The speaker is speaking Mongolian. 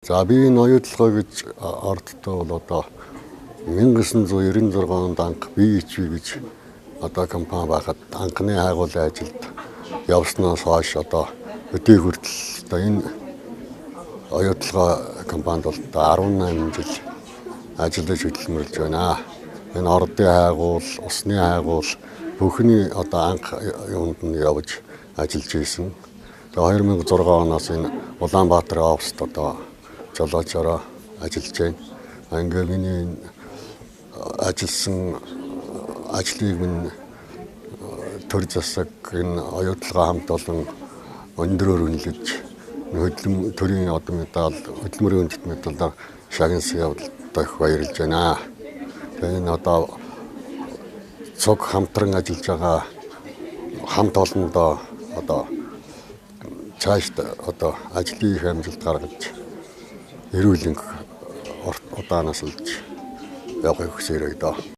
За би энэ оюутлогоо гэж ордтой бол одоо 1996 онд анх BHV гэж одоо компани байхад анхны хайгуулын ажилд явсноос хойш одоо өдөө хүртэл одоо энэ оюутлогоо компанид бол 18 жил ажиллаж хөдөлмөрлж байна. Энэ ордын хайгуул, усны хайгуул бүхний одоо анх юунд нь явж ажиллаж исэн. Тэгээ 2006 оноос энэ Улаанбаатар оффист одоо жолоочороо ажиллаж байна. Ингээ миний ажилласан ажлыг минь төр засаг энэ оюутлогоо хамт олон өндрөөр үнэлж төрийн одоо медаль, хөдөлмөрийн үндэт медалаар шагнасан явдалтай их баярлж байна. Тэгээ энэ одоо цог хамтран ажиллаж байгаа хамт олондоо одоо цаашд одоо ажлын их амжилт гаргаж эрүүл удаанаас олж явахыг хүсээрэй доо.